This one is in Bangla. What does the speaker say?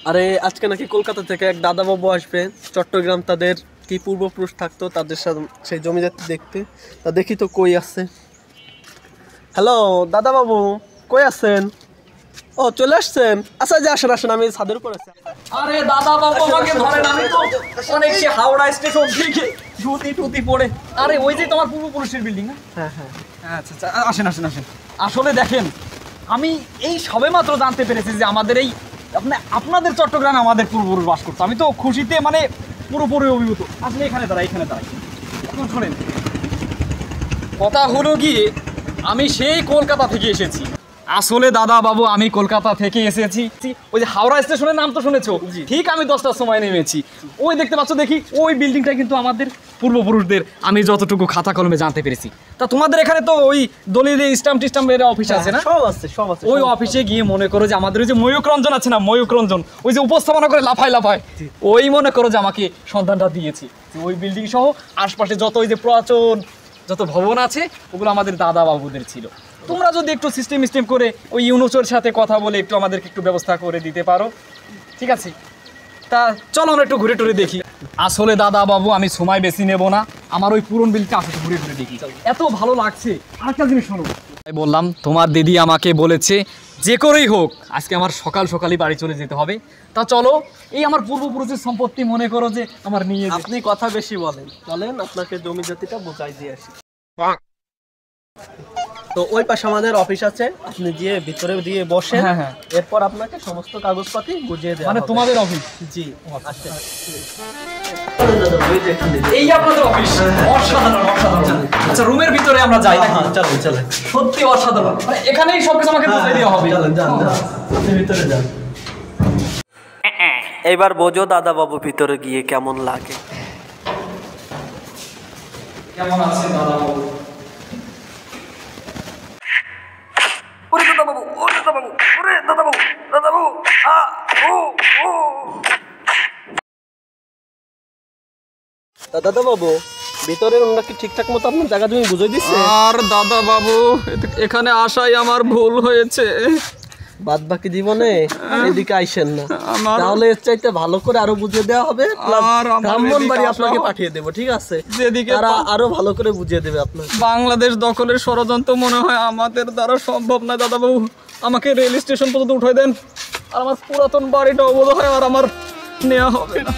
আরে আজকে নাকি কলকাতা থেকে এক দাদাবাবু আসবে চট্টগ্রাম, তাদের কি পূর্বপুরুষ থাকতো তাদের সাথে সেই জমি জাতি দেখতে। তা দেখি তো কই আছে। হ্যালো দাদাবাবু, কই আছেন? ও চলে আসছেন, আচ্ছা যে আসেন আসেন, আমি ছাদের উপর আছি। আরে দাদা বাবু আমাকে ধরেন, আমি তো অনেক সে হাওড়া স্টেশন থেকে ধুতি টুতি পড়ে। আরে ওই যে তোমার পূর্বপুরুষের বিল্ডিং না? হ্যাঁ হ্যাঁ আচ্ছা আচ্ছা, আসেন আসেন আসেন। আসলে দেখেন, আমি এই সবেমাত্র জানতে পেরেছি যে আমাদের এই আপনাদের চট্টগ্রামে আমাদের পূর্বপুরুষ বাস করতো। আমি তো খুশিতে মানে পুরোপুরি অভিভূত। আসলে এখানে দাঁড়াই। এখন শোনেন, কথা হলো গিয়ে আমি সেই কলকাতা থেকে এসেছি। আসলে দাদা বাবু আমি কলকাতা থেকে এসেছি, ওই যে হাওড়া স্টেশনের নাম তো শুনেছো? ঠিক আমি 10টার সময় নেমেছি। ওই দেখতে পাচ্ছ, দেখি ওই বিল্ডিংটা কিন্তু আমাদের পূর্বপুরুষদের, আমি যতটুকু খাতা কলমে জানতে পেরেছি। তা তোমাদের এখানে তো ওই দলিল স্ট্যাম্প টিস্টাম্পের অফিস আছে না? সব আছে সব আছে। ওই অফিসে গিয়ে মনে করো যে আমাদের ওই যে ময়ূক রঞ্জন আছে না, ময়ূক রঞ্জন ওই যে উপস্থাপনা করে লাফায় ওই মনে করো যে আমাকে সন্ধানটা দিয়েছি। ওই বিল্ডিং সহ আশপাশে যত ওই যে প্রাচীন যত ভবন আছে ওগুলো আমাদের দাদা বাবুদের ছিল। তোমরা যদি একটু সিস্টেম করে ওই ইউনুসের সাথে কথা বলে একটু আমাদেরকে একটু ব্যবস্থা করে দিতে পারো, ঠিক আছে? তা চলো আমরা একটু ঘুরে টুরে দেখি। আসলে দাদা বাবু আমি সময় বেশি নেব না, আমার ওই পুরন বিলটা আসলে ঘুরে ঘুরে দেখি, এত ভালো লাগছে। আরেকটা জিনিস শোনো, তাই বললাম তোমার দিদি আমাকে বলেছে যে করেই হোক আজকে আমার সকালই বাড়ি চলে যেতে হবে। তা চলো, এই আমার পূর্বপুরুষের সম্পত্তি মনে করো যে আমার নিয়ে। আপনি কথা বেশি বলেন, চলেন আপনাকে জমি জাতিটা বোঝাই দিয়ে আসি। তো ওই পাশে আমাদের অফিস আছে, আপনি গিয়ে ভিতরে দিয়ে বসেন। হ্যাঁ। এরপর আপনাকে সমস্ত কাগজপাতি বুঝিয়ে দেওয়া মানে হবে। তোমাদের অফিস? জি আসেন। এই আপনাদের অফিস? অসাধারণ। আচ্ছা রুমের ভিতরে আমরা যাই নাকি? চলেন চলেন। সত্যি অসাধারণ, মানে এখানেই সবকিছু আমাকে বুঝিয়ে দেওয়া হবে। যান আপনি ভিতরে যান। এবার বোঝো দাদাবাবু ভিতরে গিয়ে কেমন লাগে। কেমন আছে দাদা বাবু? ওরে দাদা বাবু, ওরে দাদা বাবু, ওরে দাদা বাবু, দাদা বাবু, দাদাবাবু ভিতরে ওনারা কি ঠিকঠাক মতো আপনার জায়গা জমি বুঝিয়ে দিচ্ছে? আর দাদা বাবু এখানে আসাই আমার ভুল হয়েছে। বাদ বাকি জীবনে এদিকে আইসেন না, তাহলে এর চাইতে ভালো করে আরো বুঝিয়ে দেওয়া হবে। ব্রাহ্মণবাড়ি আপনাকে পাঠিয়ে দেবো, ঠিক আছে? যেদিকে তারা আরো ভালো করে বুঝিয়ে দেবে আপনাকে। বাংলাদেশ দখলের ষড়যন্ত্র মনে হয় আমাদের দ্বারা সম্ভব না। দাদা বাবু আমাকে রেল স্টেশন পর্যন্ত উঠাই দেন, আর আমার পুরাতন বাড়িটাও বোধ হয় আর আমার নেওয়া হবে না।